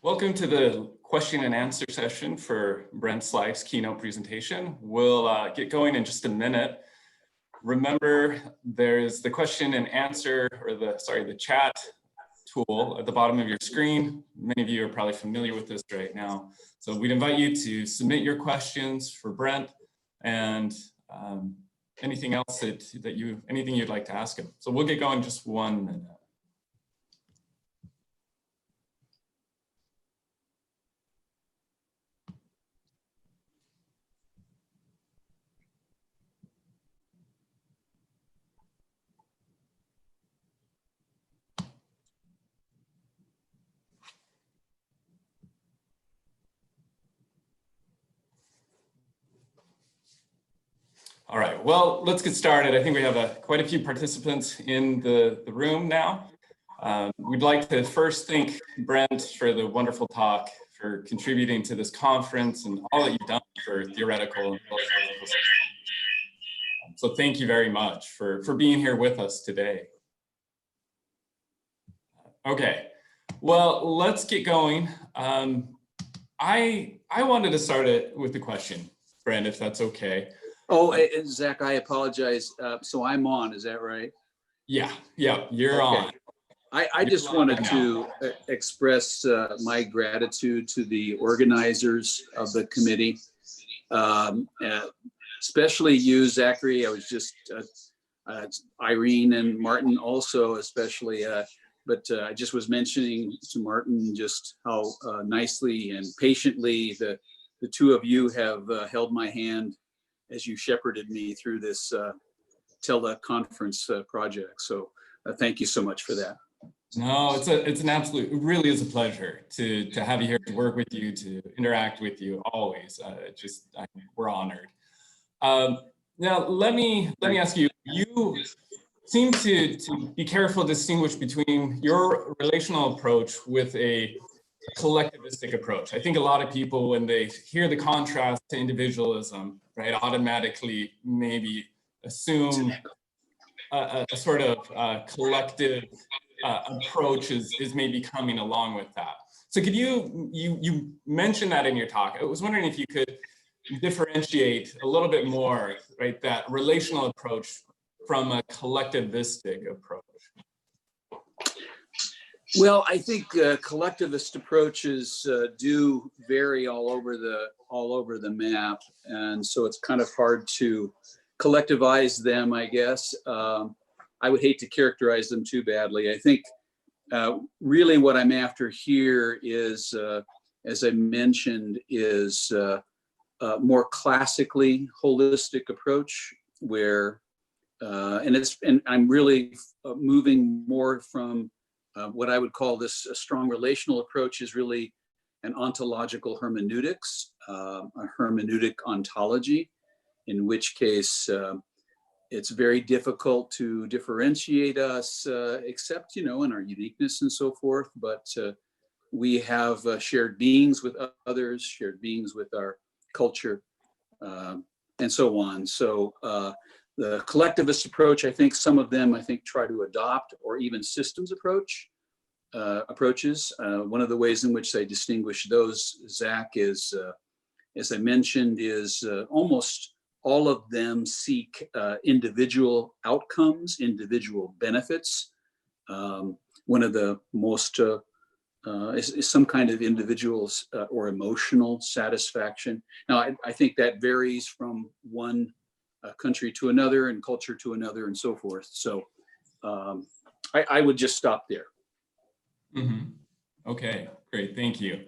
Welcome to the question and answer session for Brent Slife's keynote presentation. We'll get going in just a minute. Remember, there's the question and answer, or the chat tool at the bottom of your screen. Many of you are probably familiar with this right now. So we'd invite you to submit your questions for Brent and anything else anything you'd like to ask him. So we'll get going in just 1 minute. All right, well, let's get started. I think we have quite a few participants in the room now. We'd like to first thank Brent for the wonderful talk, for contributing to this conference and all that you've done for theoretical and philosophical studies. So thank you very much for being here with us today. Okay, well, let's get going. I wanted to start it with a question, Brent, if that's okay. Oh, Zach, I apologize. So I'm on, is that right? Yeah, you're on. I just wanted to express my gratitude to the organizers of the committee, especially you, Zachary. I was just, Irene and Martin also, especially, but I just was mentioning to Martin just how nicely and patiently the two of you have held my hand as you shepherded me through this teleconference project. So thank you so much for that. No, it's an absolute, it really is a pleasure to have you here, to work with you, to interact with you always. We're honored. Now, let me ask you, you seem to be careful to distinguish between your relational approach with a collectivistic approach. I think a lot of people, when they hear the contrast to individualism, right, automatically maybe assume a sort of collective approach is maybe coming along with that. So could you mentioned that in your talk. I was wondering if you could differentiate a little bit more, right, that relational approach from a collectivistic approach. Well, I think collectivist approaches do vary all over the map, and so it's kind of hard to collectivize them, I guess. I would hate to characterize them too badly. I think really what I'm after here is, as I mentioned, is a more classically holistic approach where, and I'm really moving more from what I would call this a strong relational approach is really an ontological hermeneutics, a hermeneutic ontology, in which case it's very difficult to differentiate us, except, in our uniqueness and so forth. But we have shared beings with others, shared beings with our culture, and so on. So the collectivist approach, I think some of them, try to adopt, or even systems approaches. One of the ways in which they distinguish those, Zach, is, as I mentioned, is almost all of them seek individual outcomes, individual benefits. One of the most is some kind of individual or emotional satisfaction. Now, I think that varies from one country to another and culture to another and so forth. So I would just stop there. Mm-hmm. Okay, great, thank you.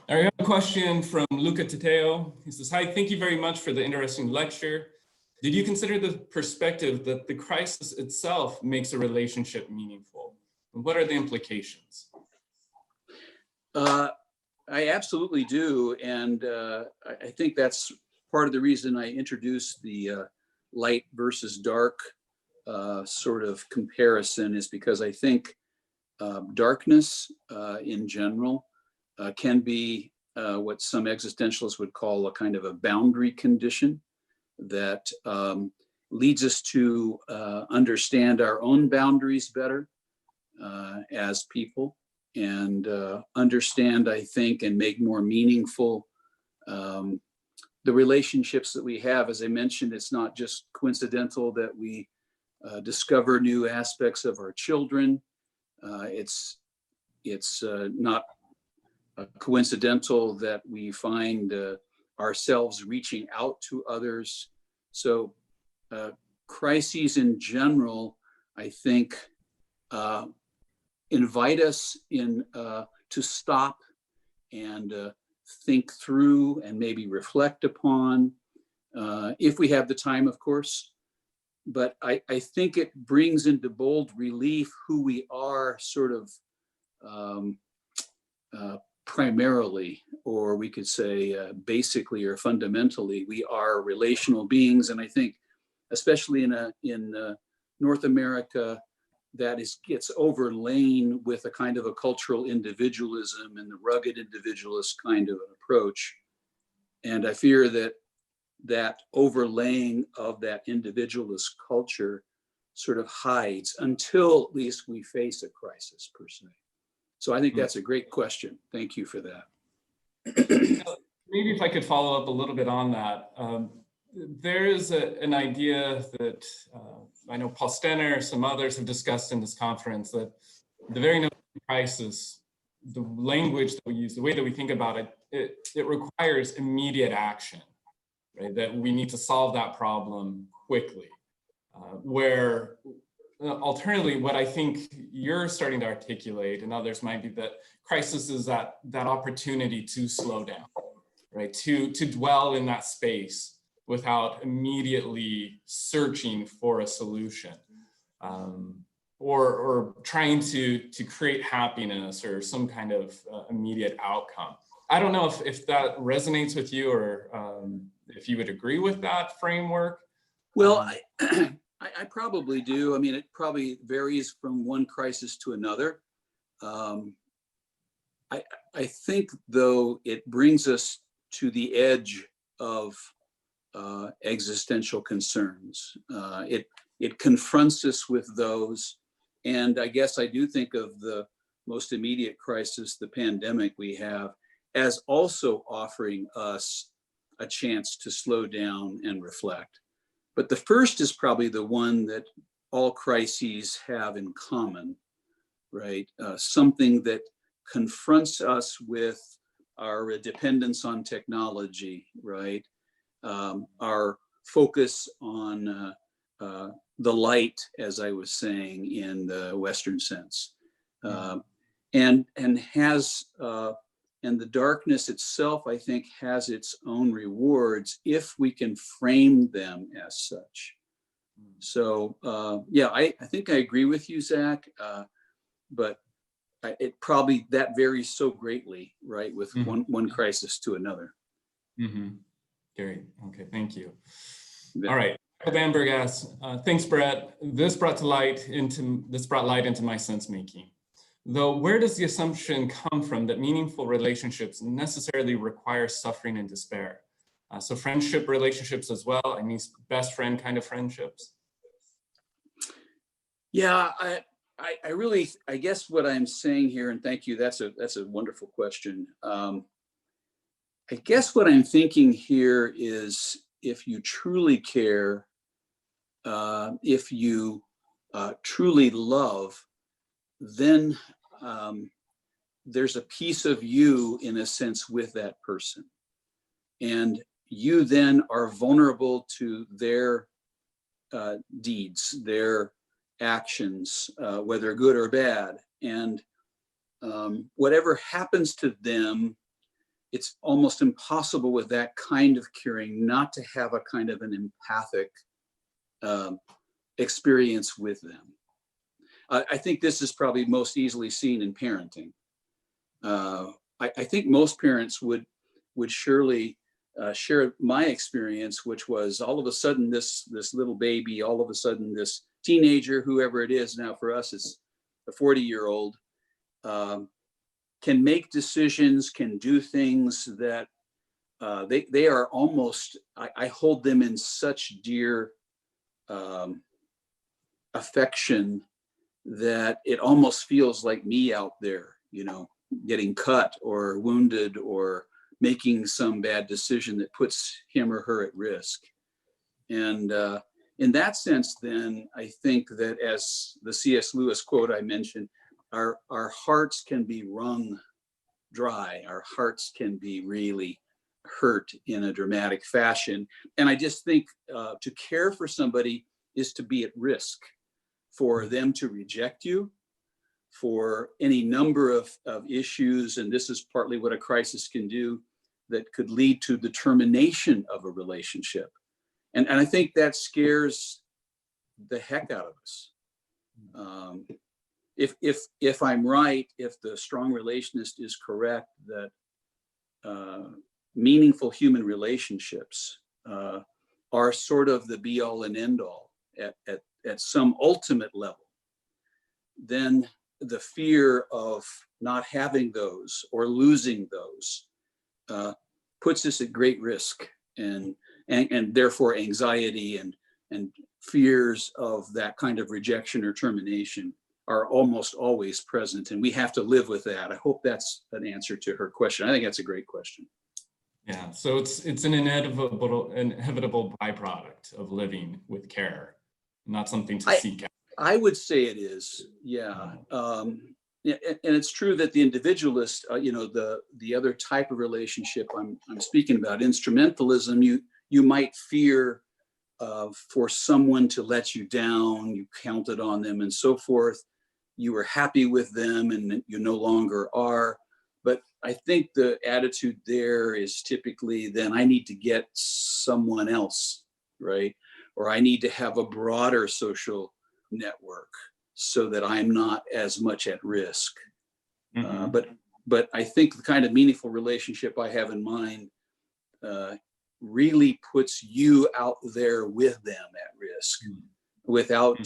All right, we have a question from Luca Tateo. He says, hi, thank you very much for the interesting lecture. Did you consider the perspective that the crisis itself makes a relationship meaningful? And what are the implications? I absolutely do. And I think that's part of the reason I introduced the light versus dark sort of comparison, is because I think darkness in general can be what some existentialists would call a kind of a boundary condition that leads us to understand our own boundaries better as people, and understand, I think, and make more meaningful the relationships that we have. As I mentioned, it's not just coincidental that we discover new aspects of our children. It's not coincidental that we find ourselves reaching out to others. So crises in general, I think, invite us to stop and think through and maybe reflect upon, if we have the time, of course. But I think it brings into bold relief who we are sort of primarily, or we could say basically or fundamentally. We are relational beings. And I think, especially in North America, that gets overlain with a kind of a cultural individualism and the rugged individualist kind of an approach. And I fear that overlaying of that individualist culture sort of hides until at least we face a crisis per se. So I think that's a great question. Thank you for that. Maybe if I could follow up a little bit on that. There is an idea that I know Paul Stenner, some others have discussed in this conference, that the very notion of crisis, the language that we use, the way that we think about it, it requires immediate action, right? That we need to solve that problem quickly. Where alternatively, what I think you're starting to articulate, and others might be, that crisis is that opportunity to slow down, right? To dwell in that space without immediately searching for a solution, or trying to create happiness or some kind of immediate outcome. I don't know if that resonates with you, or if you would agree with that framework. Well, I probably do. I mean, it probably varies from one crisis to another. I think, though, it brings us to the edge of existential concerns. It confronts us with those. And I guess I do think of the most immediate crisis, the pandemic we have, as also offering us a chance to slow down and reflect. But the first is probably the one that all crises have in common, right? Something that confronts us with our dependence on technology, right? Our focus on the light, as I was saying, in the Western sense, and the darkness itself, I think, has its own rewards if we can frame them as such. So yeah, I think I agree with you, Zach, but it probably, that varies so greatly, right, with one crisis to another. Great. Okay, thank you. Yeah. All right. Bamberg asks, thanks, Brett. This brought light into my sense making. Though, where does the assumption come from that meaningful relationships necessarily require suffering and despair? So friendship relationships as well. I mean, best friend kind of friendships. Yeah, I really, I guess what I'm saying here, and thank you, that's a wonderful question. I guess what I'm thinking here is, if you truly care, if you truly love, then there's a piece of you, in a sense, with that person. And you then are vulnerable to their deeds, their actions, whether good or bad. And whatever happens to them, it's almost impossible with that kind of caring not to have a kind of an empathic experience with them. I think this is probably most easily seen in parenting. I think most parents would surely share my experience, which was all of a sudden this little baby, all of a sudden this teenager, whoever it is now, for us it's a 40-year-old, can make decisions, can do things that they are almost, I hold them in such dear affection that it almost feels like me out there getting cut or wounded or making some bad decision that puts him or her at risk. And in that sense, then I think that, as the C.S. Lewis quote I mentioned, our hearts can be wrung dry. Our hearts can be really hurt in a dramatic fashion. And I just think to care for somebody is to be at risk for them to reject you, for any number of issues. And this is partly what a crisis can do, that could lead to the termination of a relationship. And I think that scares the heck out of us. If I'm right, if the strong relationist is correct, that meaningful human relationships are sort of the be all and end all at some ultimate level, then the fear of not having those or losing those puts us at great risk, and therefore anxiety and fears of that kind of rejection or termination are almost always present, and we have to live with that. I hope that's an answer to her question. I think that's a great question. Yeah, so it's an inevitable byproduct of living with care, not something to seek out. I would say it is, yeah. And it's true that the individualist, the other type of relationship I'm speaking about, instrumentalism, you might fear for someone to let you down, you counted on them and so forth. You were happy with them and you no longer are. But I think the attitude there is typically, then I need to get someone else, right? Or I need to have a broader social network so that I'm not as much at risk. Mm-hmm. But I think the kind of meaningful relationship I have in mind really puts you out there with them at risk, without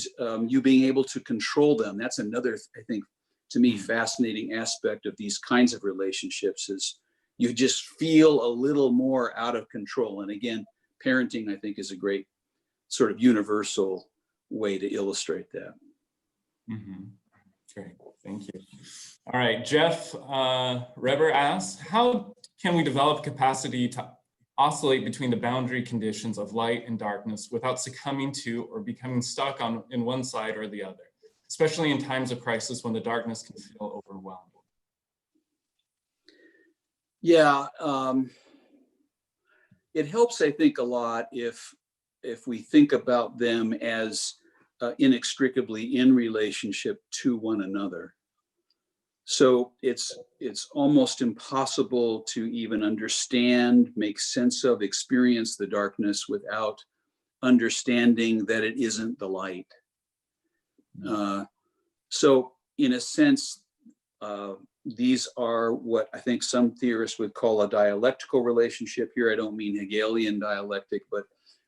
you being able to control them. That's another, I think, to me, fascinating aspect of these kinds of relationships, is you just feel a little more out of control. And again, parenting, I think, is a great sort of universal way to illustrate that. Mm-hmm. Great, thank you. All right, Jeff Reber asks, how can we develop capacity to oscillate between the boundary conditions of light and darkness without succumbing to or becoming stuck in one side or the other, especially in times of crisis when the darkness can feel overwhelming? Yeah, it helps, I think, a lot if we think about them as inextricably in relationship to one another. So it's almost impossible to even understand, make sense of, experience the darkness without understanding that it isn't the light. So in a sense, these are what I think some theorists would call a dialectical relationship. Here, I don't mean Hegelian dialectic, but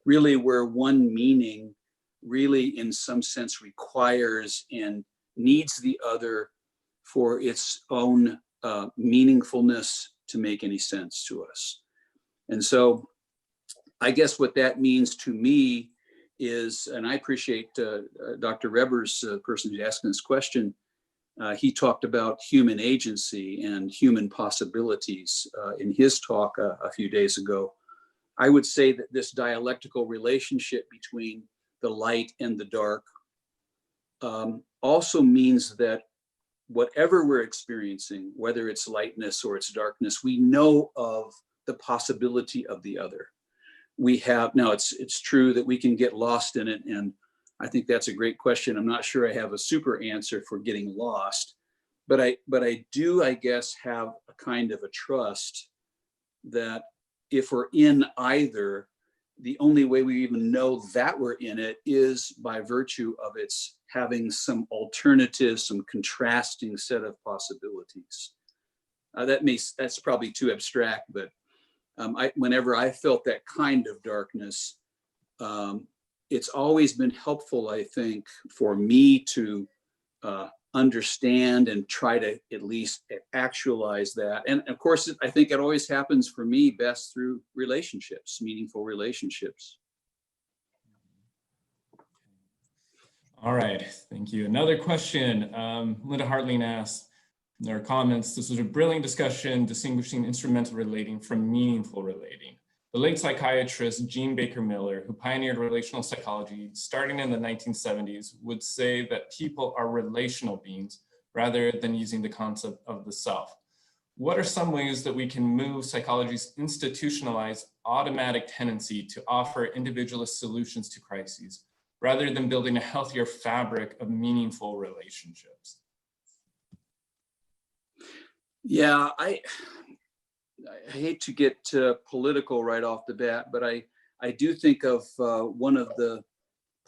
really where one meaning really in some sense requires and needs the other for its own meaningfulness to make any sense to us. And so I guess what that means to me is, and I appreciate Dr. Reber's person who's asking this question, he talked about human agency and human possibilities in his talk a few days ago. I would say that this dialectical relationship between the light and the dark also means that whatever we're experiencing, whether it's lightness or it's darkness, we know of the possibility of the other. We have, now it's true that we can get lost in it, and I think that's a great question. I'm not sure I have a super answer for getting lost, but I do, I guess, have a kind of a trust that if we're in either, the only way we even know that we're in it is by virtue of its having some alternative, some contrasting set of possibilities. That's probably too abstract, but whenever I felt that kind of darkness, it's always been helpful, I think, for me to understand and try to at least actualize that. And of course, I think it always happens for me best through relationships, meaningful relationships. All right, thank you. Another question, Linda Hartling asks, There are comments. This was a brilliant discussion distinguishing instrumental relating from meaningful relating. The late psychiatrist Jean Baker Miller, who pioneered relational psychology starting in the 1970s, would say that people are relational beings rather than using the concept of the self. What are some ways that we can move psychology's institutionalized automatic tendency to offer individualist solutions to crises, rather than building a healthier fabric of meaningful relationships? Yeah, I hate to get political right off the bat, but I do think of one of the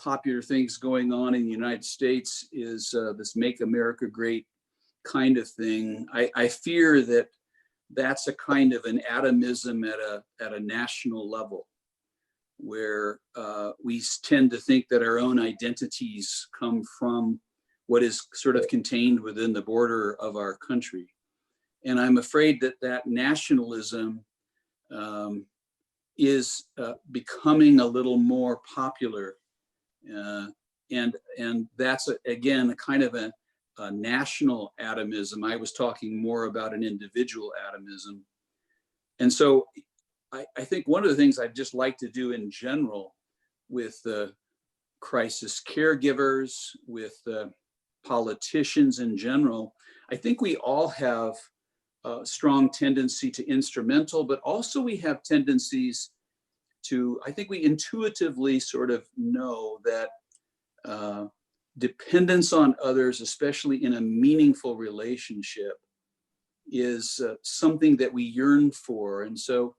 popular things going on in the United States is this Make America Great kind of thing. I fear that that's a kind of an atomism at a national level, where we tend to think that our own identities come from what is sort of contained within the border of our country. And I'm afraid that that nationalism is becoming a little more popular. And that's, again, a kind of a national atomism. I was talking more about an individual atomism. And so I think one of the things I'd just like to do in general with the crisis caregivers, with politicians in general, I think we all have a strong tendency to instrumental, but also we have tendencies to, I think we intuitively sort of know that dependence on others, especially in a meaningful relationship, is something that we yearn for. And so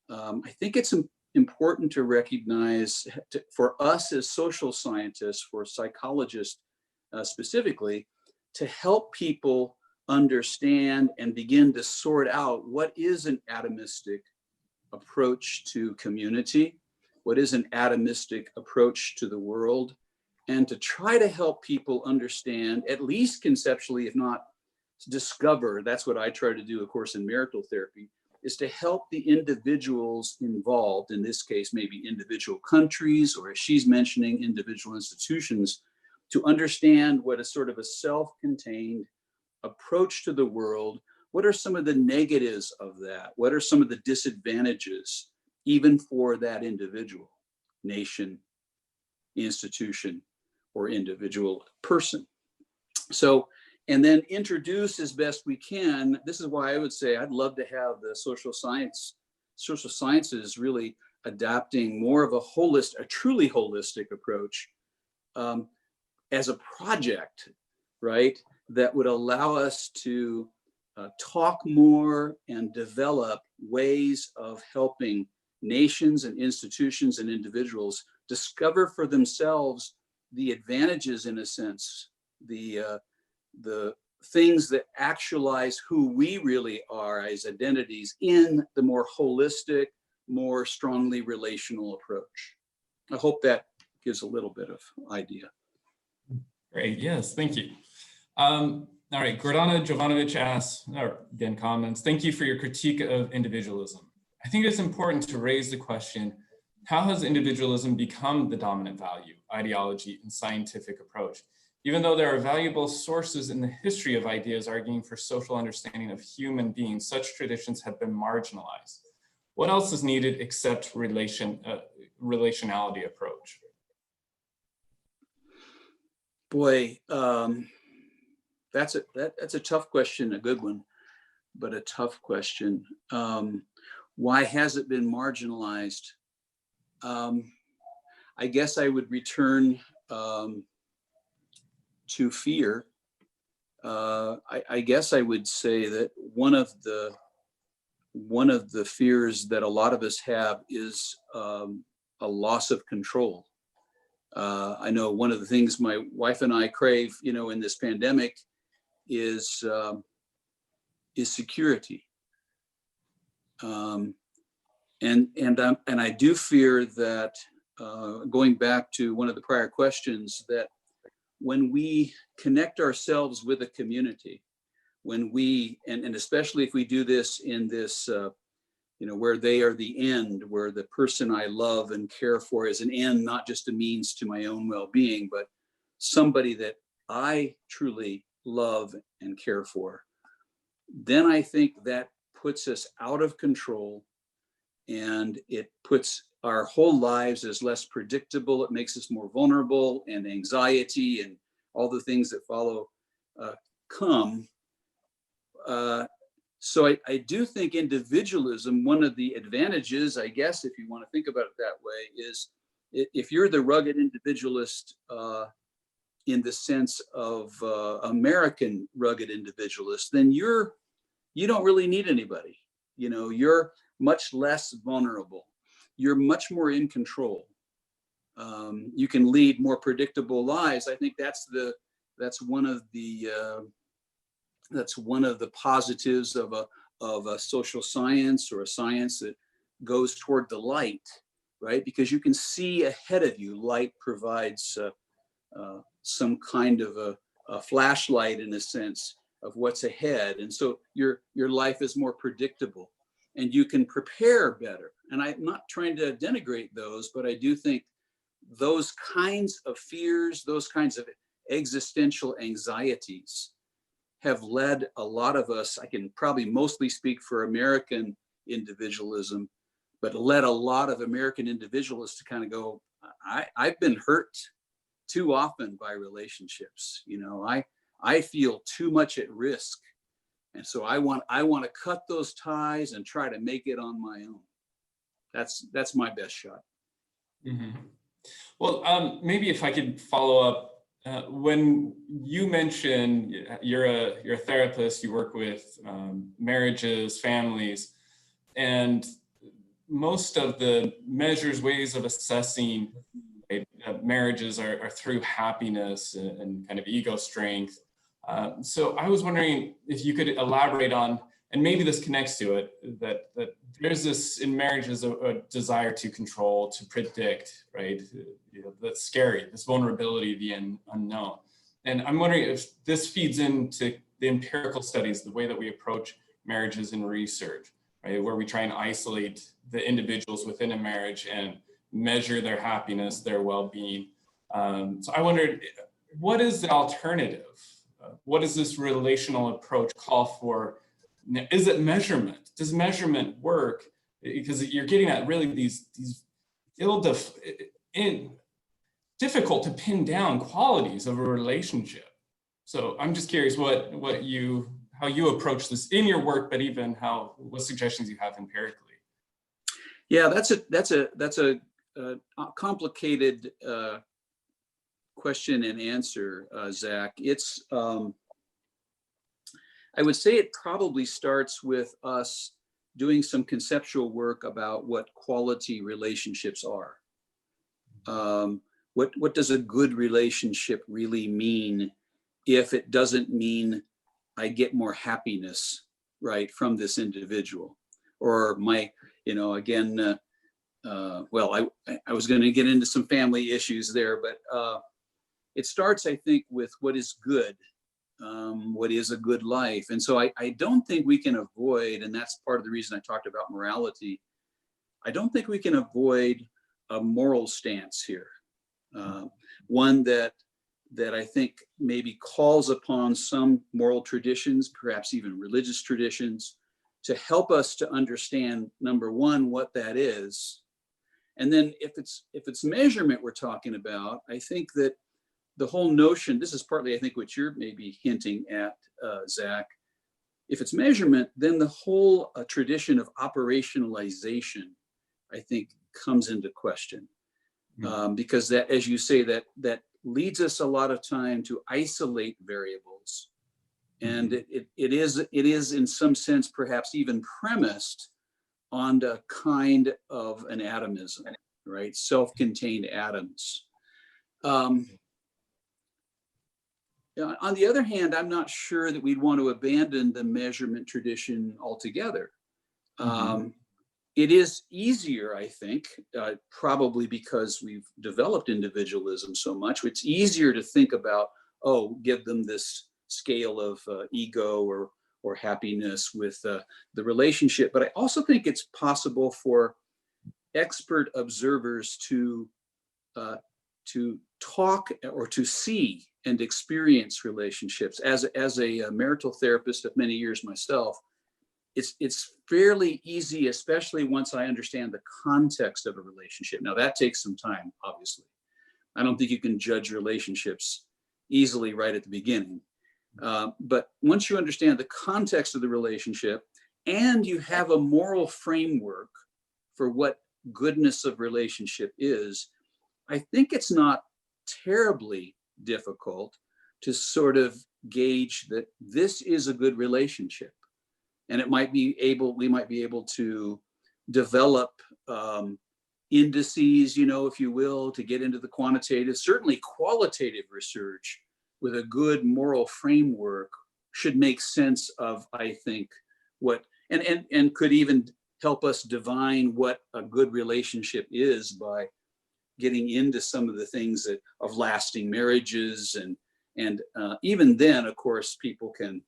I think it's important to recognize, for us as social scientists, for psychologists specifically, to help people understand and begin to sort out what is an atomistic approach to community, what is an atomistic approach to the world, and to try to help people understand, at least conceptually, if not discover. That's what I try to do, of course, in marital therapy, is to help the individuals involved, in this case, maybe individual countries, or as she's mentioning, individual institutions, to understand what is sort of a self-contained approach to the world. What are some of the negatives of that? What are some of the disadvantages, even for that individual, nation, institution, or individual person? So, and then introduce as best we can. This is why I would say I'd love to have the social sciences really adapting more of a truly holistic approach as a project, right? That would allow us to talk more and develop ways of helping nations and institutions and individuals discover for themselves the advantages, in a sense, the things that actualize who we really are as identities in the more holistic, more strongly relational approach. I hope that gives a little bit of idea. Great, yes, thank you. All right, Gordana Jovanovic asks, or again, comments, thank you for your critique of individualism. I think it's important to raise the question, how has individualism become the dominant value, ideology, and scientific approach? Even though there are valuable sources in the history of ideas arguing for social understanding of human beings, such traditions have been marginalized. What else is needed except relationality approach? Boy, that's a tough question, a good one, but a tough question. Why has it been marginalized? I guess I would return to fear. I guess I would say that one of the fears that a lot of us have is a loss of control. I know one of the things my wife and I crave, in this pandemic is security. And I do fear that, going back to one of the prior questions, that when we connect ourselves with a community, when we, and especially if we do this in this, where they are the end, where the person I love and care for is an end, not just a means to my own well-being, but somebody that I truly love and care for. then I think that puts us out of control, and it puts our whole lives as less predictable. It makes us more vulnerable, and anxiety and all the things that follow come. So I do think individualism, one of the advantages, I guess, if you want to think about it that way, is if you're the rugged individualist in the sense of American rugged individualist, then you don't really need anybody. You know, you're much less vulnerable. You're much more in control. You can lead more predictable lives. I think that's one of the positives of a social science, or a science that goes toward the light, right? Because you can see ahead of you. Light provides some kind of a flashlight, in a sense, of what's ahead, and so your life is more predictable, and you can prepare better. And I'm not trying to denigrate those, but I do think those kinds of fears, those kinds of existential anxieties, have led a lot of us, I can probably mostly speak for American individualism, but led a lot of American individualists to kind of go, I've been hurt too often by relationships. You know, I feel too much at risk. And so I want to cut those ties and try to make it on my own. That's my best shot. Mm-hmm. Well, maybe if I could follow up, when you mentioned you're a therapist, you work with marriages, families, and most of the measures, ways of assessing marriages are through happiness and kind of ego strength. So I was wondering if you could elaborate on, and maybe this connects to it, that there's this in marriages a desire to control, to predict, right? You know, that's scary, this vulnerability, the unknown. And I'm wondering if this feeds into the empirical studies, the way that we approach marriages in research, right? Where we try and isolate the individuals within a marriage and measure their happiness, their well-being. So I wondered, what is the alternative? What does this relational approach call for? Is it measurement? Does measurement work? Because you're getting at really these difficult to pin down qualities of a relationship. So I'm just curious how you approach this in your work, but even what suggestions you have empirically. Yeah, that's a complicated question and answer, Zach. It's I would say it probably starts with us doing some conceptual work about what quality relationships are. What does a good relationship really mean, if it doesn't mean I get more happiness, right, from this individual? Or again, well, I was going to get into some family issues there, but it starts, I think, with what is good. What is a good life? And so I don't think we can avoid, and that's part of the reason I talked about morality, I don't think we can avoid a moral stance here. One that I think maybe calls upon some moral traditions, perhaps even religious traditions, to help us to understand, number one, what that is. And then if it's measurement we're talking about, I think that the whole notion, this is partly, I think, what you're maybe hinting at, Zach. If it's measurement, then the whole tradition of operationalization, I think, comes into question. Because that, as you say, that leads us a lot of time to isolate variables. And it is in some sense, perhaps even premised on the kind of an atomism, right? Self-contained atoms. On the other hand, I'm not sure that we'd want to abandon the measurement tradition altogether. It is easier, I think, probably because we've developed individualism so much, it's easier to think about, give them this scale of ego or happiness with the relationship. But I also think it's possible for expert observers to talk or to see and experience relationships. As a marital therapist of many years myself, it's fairly easy, especially once I understand the context of a relationship. Now that takes some time, obviously. I don't think you can judge relationships easily right at the beginning. But once you understand the context of the relationship and you have a moral framework for what goodness of relationship is, I think it's not terribly difficult to sort of gauge that this is a good relationship. And we might be able to develop indices, if you will, to get into the quantitative. Certainly qualitative research with a good moral framework should make sense of, I think, what, and could even help us divine what a good relationship is by getting into some of the things of lasting marriages. And even then, of course, people can,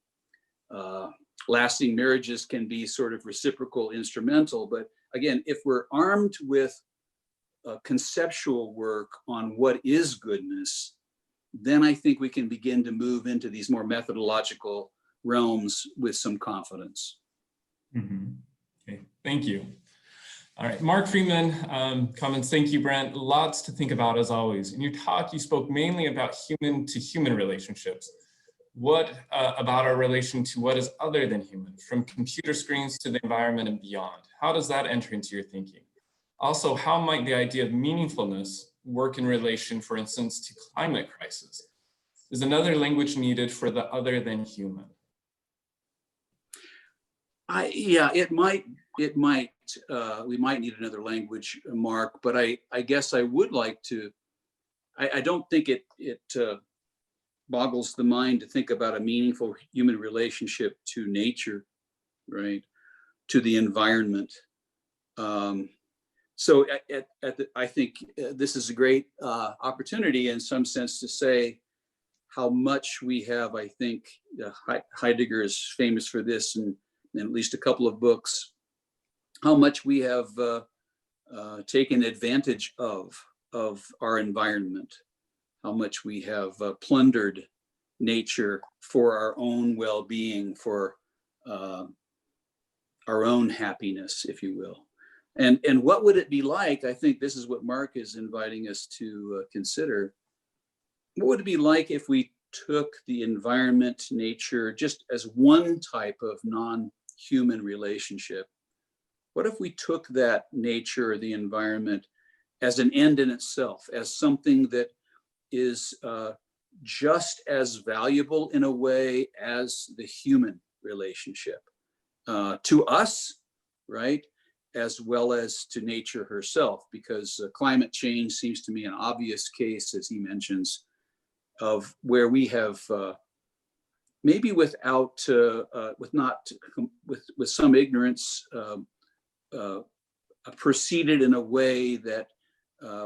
lasting marriages can be sort of reciprocal, instrumental. But again, if we're armed with conceptual work on what is goodness, then I think we can begin to move into these more methodological realms with some confidence. Mm-hmm. Okay, thank you. All right, Mark Freeman comments, thank you, Brent. Lots to think about as always. In your talk, you spoke mainly about human to human relationships. What about our relation to what is other than human, from computer screens to the environment and beyond? How does that enter into your thinking? Also, how might the idea of meaningfulness work in relation, for instance, to climate crisis? Is another language needed for the other than human? Yeah, it might. We might need another language, Mark. But I guess I would like to. I don't think it boggles the mind to think about a meaningful human relationship to nature, right? To the environment. So I think this is a great opportunity in some sense to say how much we have. I think Heidegger is famous for this, and at least a couple of books, how much we have taken advantage of our environment, how much we have plundered nature for our own well-being, for our own happiness, if you will. And what would it be like? I think this is what Mark is inviting us to consider. What would it be like if we took the environment, nature, just as one type of non-human relationship? What if we took that nature or the environment as an end in itself, as something that is just as valuable in a way as the human relationship to us, right? As well as to nature herself, because climate change seems to me an obvious case, as he mentions, of where we have maybe with some ignorance proceeded in a way that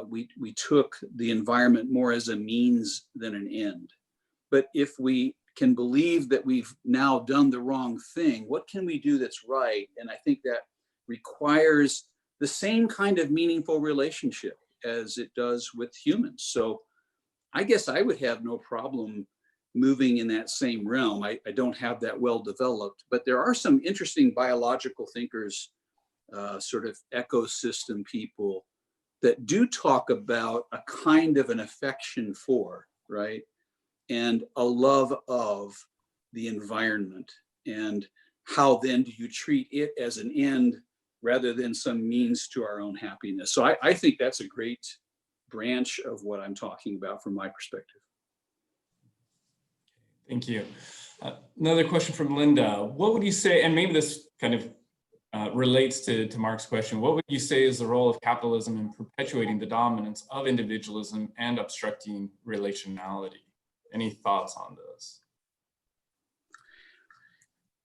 we took the environment more as a means than an end. But if we can believe that we've now done the wrong thing, what can we do that's right? And I think that requires the same kind of meaningful relationship as it does with humans. So I guess I would have no problem moving in that same realm. I don't have that well developed, but there are some interesting biological thinkers, sort of ecosystem people, that do talk about a kind of an affection for, right? And a love of the environment. And how then do you treat it as an end rather than some means to our own happiness? So I think that's a great branch of what I'm talking about from my perspective. Thank you. Another question from Linda. What would you say, and maybe this kind of relates to Mark's question, what would you say is the role of capitalism in perpetuating the dominance of individualism and obstructing relationality? Any thoughts on this?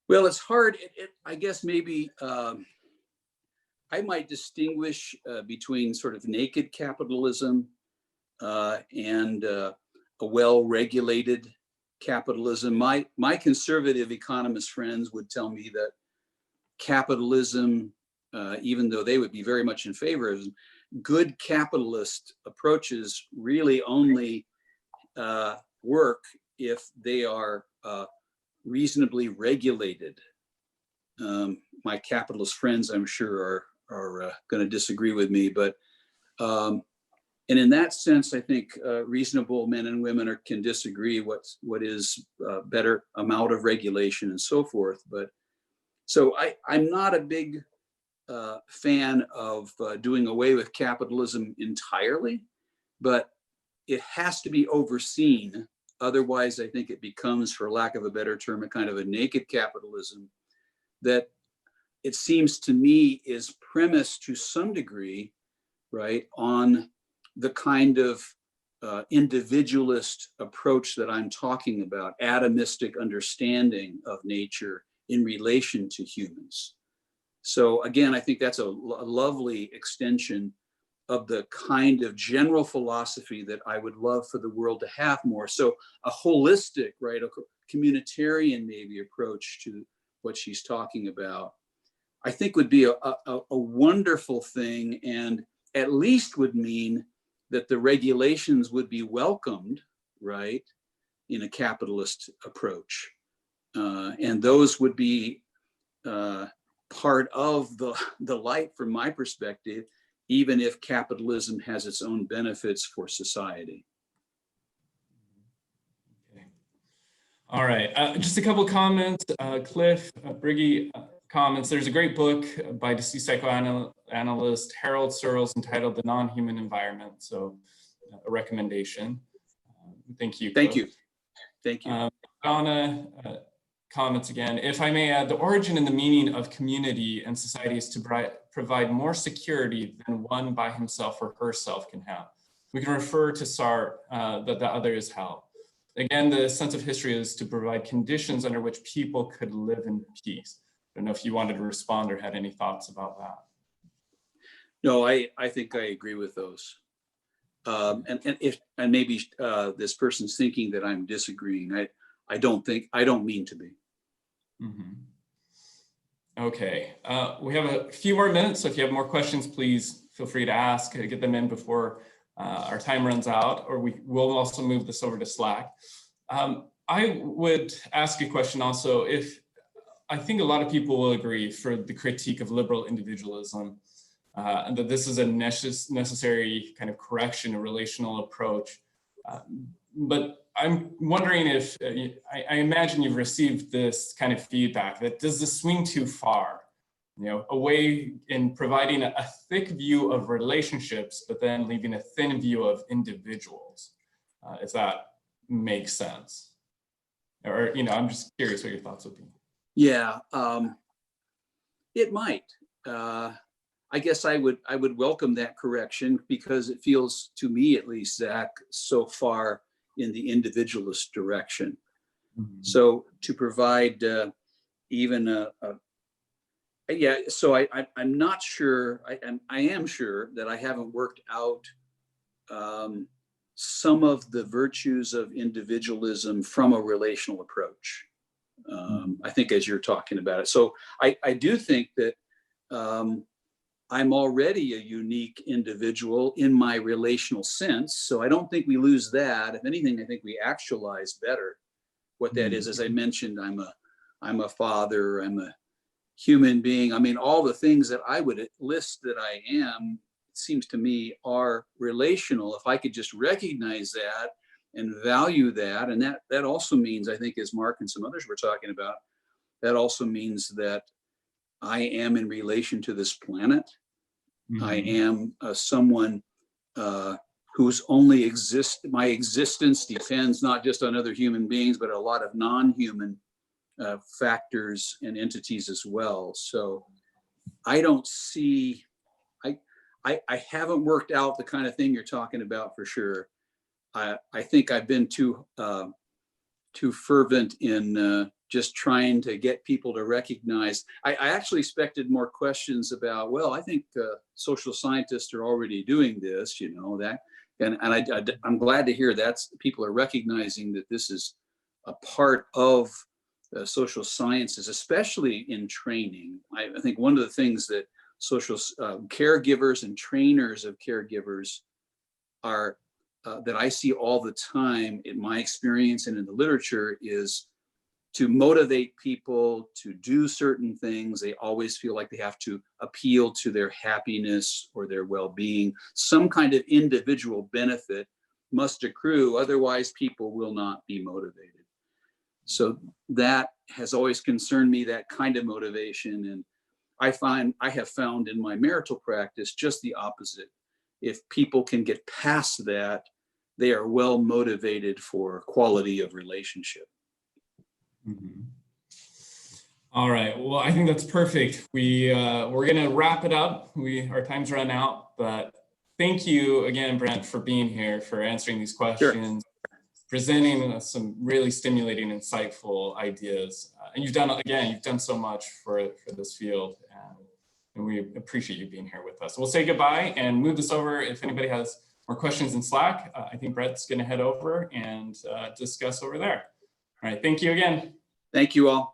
Well, it's hard. I guess maybe I might distinguish between sort of naked capitalism and a well-regulated capitalism. My conservative economist friends would tell me that capitalism, even though they would be very much in favor of good capitalist approaches, really only work if they are reasonably regulated. My capitalist friends, I'm sure, are going to disagree with me, but and in that sense, I think reasonable men and women can disagree what is better amount of regulation and so forth. But so I'm not a big fan of doing away with capitalism entirely, but it has to be overseen. Otherwise, I think it becomes, for lack of a better term, a kind of a naked capitalism that it seems to me is premised to some degree, right, on the kind of individualist approach that I'm talking about, atomistic understanding of nature in relation to humans. So again, I think that's a lovely extension of the kind of general philosophy that I would love for the world to have more. So a holistic, right, a communitarian maybe approach to what she's talking about, I think would be a wonderful thing, and at least would mean that the regulations would be welcomed, right, in a capitalist approach. And those would be part of the light from my perspective, even if capitalism has its own benefits for society. Okay. All right, just a couple comments. Cliff, Briggy comments, there's a great book by deceased psychoanalyst Harold Searles entitled The Non-Human Environment. So a recommendation. Thank you. Thank Cliff. you. Thank you. Donna comments again, if I may add, the origin and the meaning of community and society is to provide more security than one by himself or herself can have. We can refer to Sartre that the other is hell. Again, the sense of history is to provide conditions under which people could live in peace. I don't know if you wanted to respond or had any thoughts about that. No, I think I agree with those. And maybe this person's thinking that I'm disagreeing. I don't mean to be. Mm-hmm. Okay, we have a few more minutes, so if you have more questions, please feel free to ask, get them in before our time runs out, or we will also move this over to Slack. I would ask a question also, if I think a lot of people will agree for the critique of liberal individualism, and that this is a necessary kind of correction, a relational approach. But I'm wondering if, I imagine you've received this kind of feedback, that does this swing too far? You know, away in providing a thick view of relationships, but then leaving a thin view of individuals, if that makes sense. Or, you know, I'm just curious what your thoughts would be. Yeah, it might. I guess I would welcome that correction, because it feels, to me at least, Zach, so far in the individualist direction. Mm-hmm. So to provide even yeah, so I'm not sure, I am sure that I haven't worked out some of the virtues of individualism from a relational approach. I think as you're talking about it. So I do think that I'm already a unique individual in my relational sense. So I don't think we lose that. If anything, I think we actualize better what that is. As I mentioned, I'm a father, I'm a human being. I mean, all the things that I would list that I am, it seems to me, are relational. If I could just recognize that and value that, and that also means, I think, as Mark and some others were talking about, that also means that I am in relation to this planet. Mm-hmm. I am someone whose only my existence depends not just on other human beings, but a lot of non-human factors and entities as well. So I don't see, I haven't worked out the kind of thing you're talking about for sure. I think I've been too fervent in just trying to get people to recognize. I actually expected more questions about, well, I think social scientists are already doing this, you know, that, and I'm glad to hear that people are recognizing that this is a part of social sciences, especially in training. I think one of the things that social caregivers and trainers of caregivers are that I see all the time in my experience and in the literature is to motivate people to do certain things. They always feel like they have to appeal to their happiness or their well-being. Some kind of individual benefit must accrue, otherwise people will not be motivated. So that has always concerned me, that kind of motivation. And I have found in my marital practice just the opposite. If people can get past that, they are well motivated for quality of relationship. Mm-hmm. All right. Well, I think that's perfect. We're going to wrap it up. Our time's run out, but thank you again, Brent, for being here, for answering these questions, Sure. Presenting some really stimulating, insightful ideas. And you've done so much for this field, and we appreciate you being here with us. We'll say goodbye and move this over. If anybody has more questions in Slack, I think Brent's going to head over and discuss over there. All right. Thank you again. Thank you all.